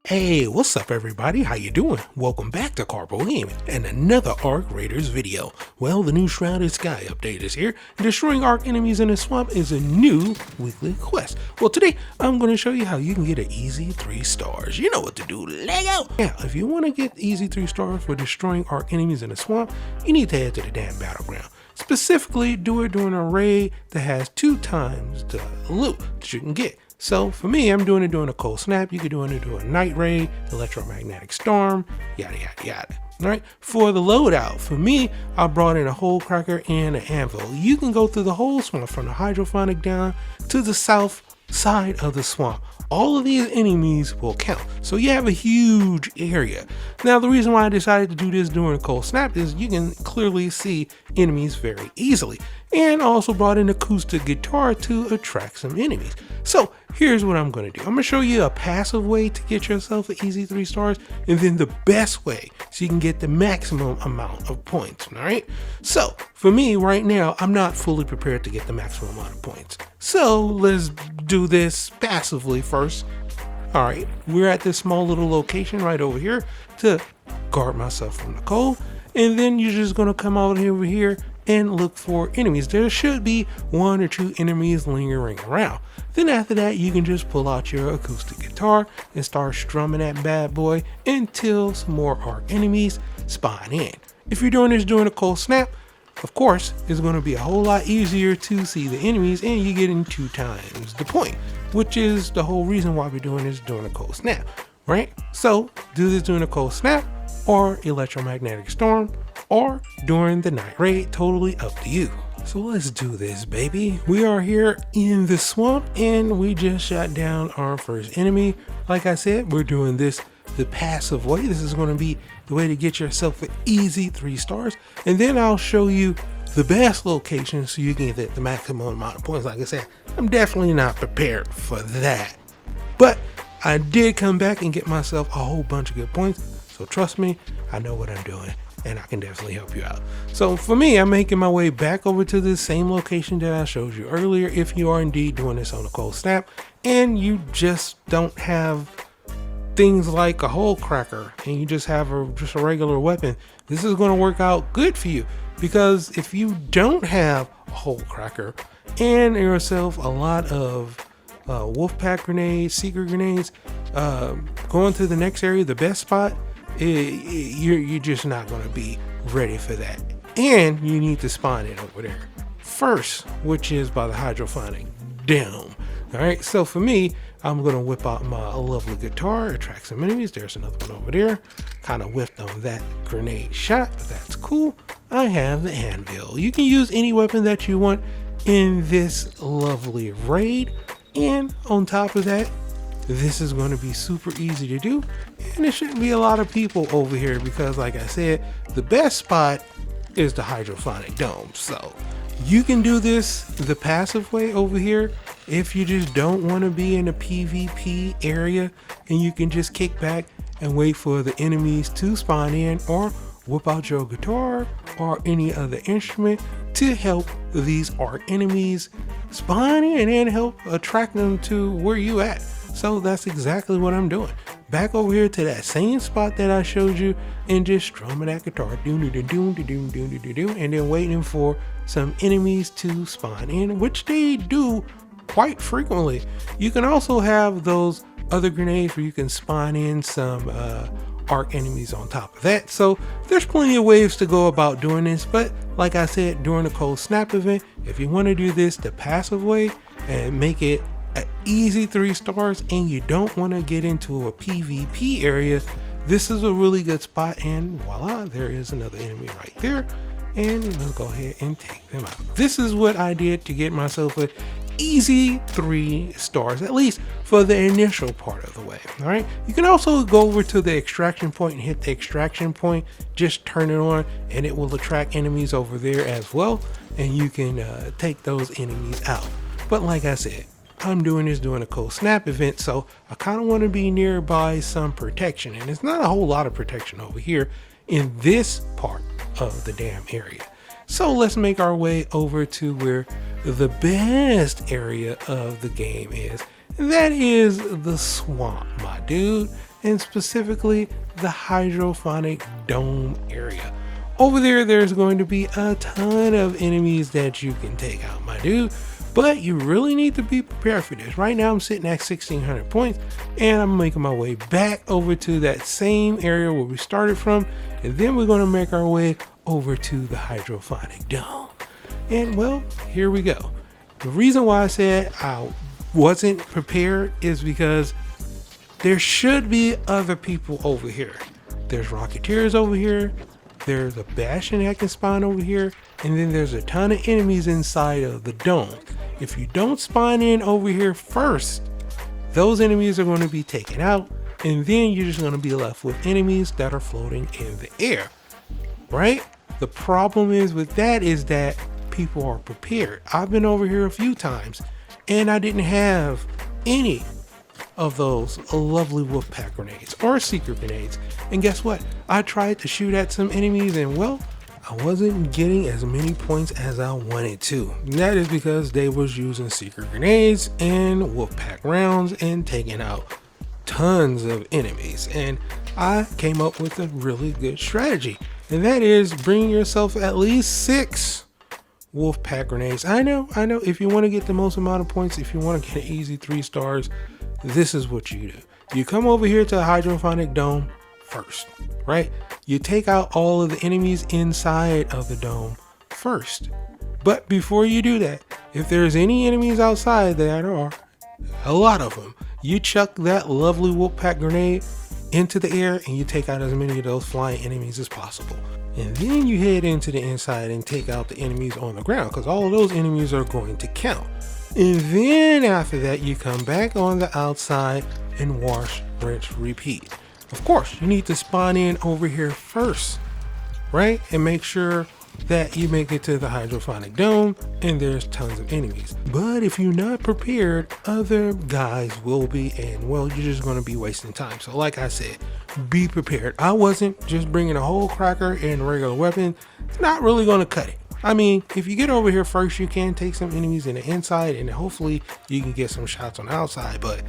Hey, what's up everybody? How you doing? Welcome back to Karpo Gaming and another Arc Raiders video. Well, the new Shrouded Sky update is here. Destroying Arc enemies in a swamp is a new weekly quest. Well, today I'm going to show you how you can get an easy 3 stars. You know what to do. Lego! Yeah, if you want to get easy 3 stars for destroying Arc enemies in a swamp, you need to head to the damn battleground. Specifically, do it during a raid that has 2 times the loot that you can get. So for me, I'm doing it during a cold snap. You could do it during a night raid, electromagnetic storm, yada yada yada. All right. For the loadout, for me, I brought in a hole cracker and an anvil. You can go through the whole swamp from the hydroponic down to the south side of the swamp. All of these enemies will count, so you have a huge area. Now, the reason why I decided to do this during a cold snap is you can clearly see enemies very easily, and also brought an acoustic guitar to attract some enemies. So here's what I'm going to do. I'm going to show you a passive way to get yourself an easy 3 stars, and then the best way so you can get the maximum amount of points. All right. So for me right now, I'm not fully prepared to get the maximum amount of points. So let's do this passively first. All right. We're at this small little location right over here to guard myself from the cold. And then you're just going to come out over here and look for enemies. There should be 1 or 2 enemies lingering around. Then after that, you can just pull out your acoustic guitar and start strumming that bad boy until some more arc enemies spawn in. If you're doing this during a cold snap, of course, it's going to be a whole lot easier to see the enemies, and you're getting 2 times the point, which is the whole reason why we're doing this during a cold snap, right? So do this during a cold snap or electromagnetic storm or during the night raid, totally up to you. So let's do this, baby. We are here in the swamp and we just shot down our first enemy. Like I said, we're doing this the passive way. This is going to be the way to get yourself an easy 3 stars. And then I'll show you the best location so you can get the maximum amount of points. Like I said, I'm definitely not prepared for that. But I did come back and get myself a whole bunch of good points. So trust me, I know what I'm doing, and I can definitely help you out. So for me, I'm making my way back over to the same location that I showed you earlier. If you are indeed doing this on a cold snap and you just don't have things like a hole cracker and you just have just a regular weapon, this is going to work out good for you, because if you don't have a hole cracker and yourself a lot of wolf pack grenades, secret grenades, going to the next area, the best spot, you're just not going to be ready for that. And you need to spawn it over there first, which is by the hydroponic dome. All right, so for me, I'm going to whip out my lovely guitar, attract some enemies. There's another one over there. Kind of whiffed on that grenade shot, but that's cool. I have the anvil. You can use any weapon that you want in this lovely raid. And on top of that, this is going to be super easy to do, and there shouldn't be a lot of people over here because, like I said, the best spot is the hydroponic dome. So you can do this the passive way over here if you just don't want to be in a PvP area, and you can just kick back and wait for the enemies to spawn in, or whip out your guitar or any other instrument to help these arc enemies spawn in and help attract them to where you at. So that's exactly what I'm doing. Back over here to that same spot that I showed you and just strumming that guitar, and then waiting for some enemies to spawn in, which they do quite frequently. You can also have those other grenades where you can spawn in some arc enemies on top of that. So there's plenty of ways to go about doing this, but like I said, during the cold snap event, if you want to do this the passive way and make it an easy 3 stars and you don't want to get into a PvP area, this is a really good spot. And voila, there is another enemy right there, and let's go ahead and take them out. This is what I did to get myself an easy 3 stars, at least for the initial part of the way. All right, you can also go over to the extraction point and hit the extraction point, just turn it on, and it will attract enemies over there as well, and you can take those enemies out. But like I said, I'm doing this during a cold snap event, so I kind of want to be nearby some protection, and it's not a whole lot of protection over here in this part of the damn area. So let's make our way over to where the best area of the game is, and that is the swamp, my dude. and specifically the hydroponic dome area. Over there, there's going to be a ton of enemies that you can take out, my dude. But you really need to be prepared for this. Right now, I'm sitting at 1,600 points, and I'm making my way back over to that same area where we started from. And then we're going to make our way over to the hydroponic dome. And well, here we go. The reason why I said I wasn't prepared is because there should be other people over here. There's Rocketeers over here. There's a Bastion that can spawn over here. And then there's a ton of enemies inside of the dome. If you don't spawn in over here first, those enemies are going to be taken out. And then you're just going to be left with enemies that are floating in the air, right? The problem is with that is that people are prepared. I've been over here a few times and I didn't have any of those lovely wolfpack grenades or secret grenades. And guess what? I tried to shoot at some enemies and well, I wasn't getting as many points as I wanted to. And that is because they was using secret grenades and wolfpack rounds and taking out tons of enemies. And I came up with a really good strategy. And that is bring yourself at least 6 wolfpack grenades. I know, if you want to get the most amount of points, if you want to get an easy 3 stars, this is what you do. You come over here to the hydroponic dome first, right? You take out all of the enemies inside of the dome first. But before you do that, if there's any enemies outside, that are a lot of them, you chuck that lovely wolfpack grenade into the air and you take out as many of those flying enemies as possible. And then you head into the inside and take out the enemies on the ground, because all of those enemies are going to count. And then after that, you come back on the outside and wash, rinse, repeat. Of course, you need to spawn in over here first, right? And make sure that you make it to the hydroponic dome and there's tons of enemies. But if you're not prepared, other guys will be, and well, you're just going to be wasting time. So like I said, be prepared. I wasn't just bringing a whole cracker and a regular weapon. It's not really going to cut it. I mean, if you get over here first, you can take some enemies in the inside and hopefully you can get some shots on the outside. But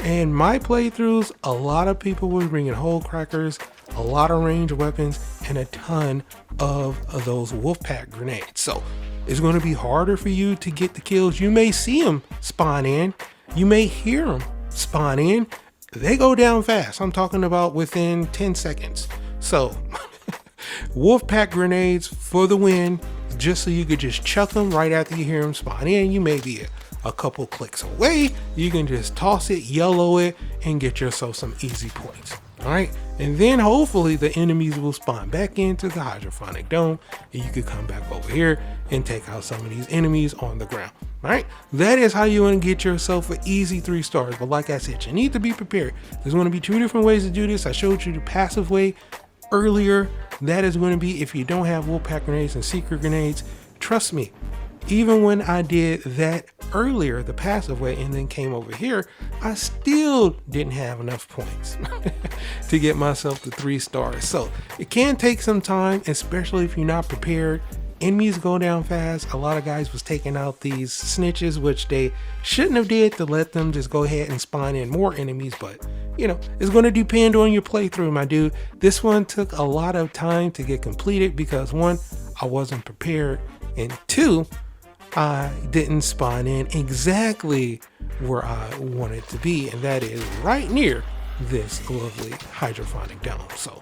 in my playthroughs, a lot of people were bringing whole crackers, a lot of ranged weapons, and a ton of those wolfpack grenades. So it's going to be harder for you to get the kills. You may see them spawn in. You may hear them spawn in. They go down fast. I'm talking about within 10 seconds. So wolfpack grenades for the win, just so you could just chuck them right after you hear them spawn in. You may be a couple clicks away. You can just toss it, yellow it, and get yourself some easy points. All right, and then hopefully the enemies will spawn back into the hydroponic dome and you could come back over here and take out some of these enemies on the ground. All right, that is how you want to get yourself an easy 3 stars. But like I said, you need to be prepared. There's going to be 2 different ways to do this. I showed you the passive way earlier. That is going to be if you don't have wolfpack grenades and secret grenades. Trust me, even when I did that earlier, the passive way, and then came over here, I still didn't have enough points to get myself to 3 stars. So it can take some time, especially if you're not prepared. Enemies go down fast. A lot of guys was taking out these snitches, which they shouldn't have did, to let them just go ahead and spawn in more enemies. But you know, it's going to depend on your playthrough, my dude. This one took a lot of time to get completed because 1, I wasn't prepared, and 2, I didn't spawn in exactly where I wanted to be, and that is right near this lovely hydroponic dome. So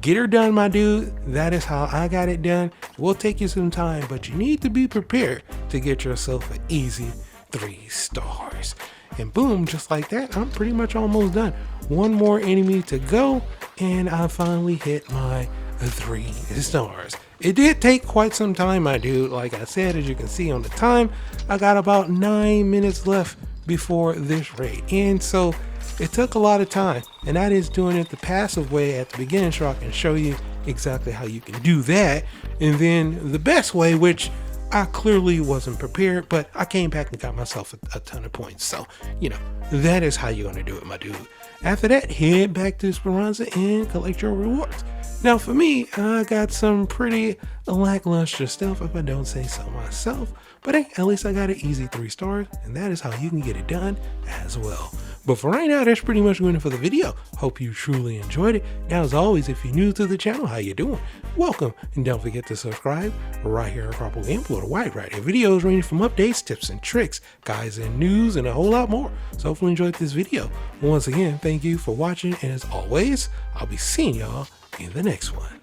get her done, my dude. That is how I got it done. It will take you some time, but you need to be prepared to get yourself an easy 3 stars. And boom, just like that, I'm pretty much almost done. 1 more enemy to go, and I finally hit my 3 stars. It did take quite some time, my dude. Like I said, as you can see on the time, I got about 9 minutes left before this raid. And so it took a lot of time, and that is doing it the passive way at the beginning, so I can show you exactly how you can do that. And then the best way, which I clearly wasn't prepared, but I came back and got myself a ton of points. So, you know, that is how you're going to do it, my dude. After that, head back to Esperanza and collect your rewards. Now, for me, I got some pretty lackluster stuff, if I don't say so myself. But hey, at least I got an easy 3 stars, and that is how you can get it done as well. But for right now, that's pretty much going for the video. Hope you truly enjoyed it. Now, as always, if you're new to the channel, how you doing? Welcome, and don't forget to subscribe. Right here at Karpo upload a wide variety of videos ranging from updates, tips and tricks, guides and news, and a whole lot more. So hopefully you enjoyed this video. Once again, thank you for watching, and as always, I'll be seeing y'all in the next one.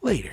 Later.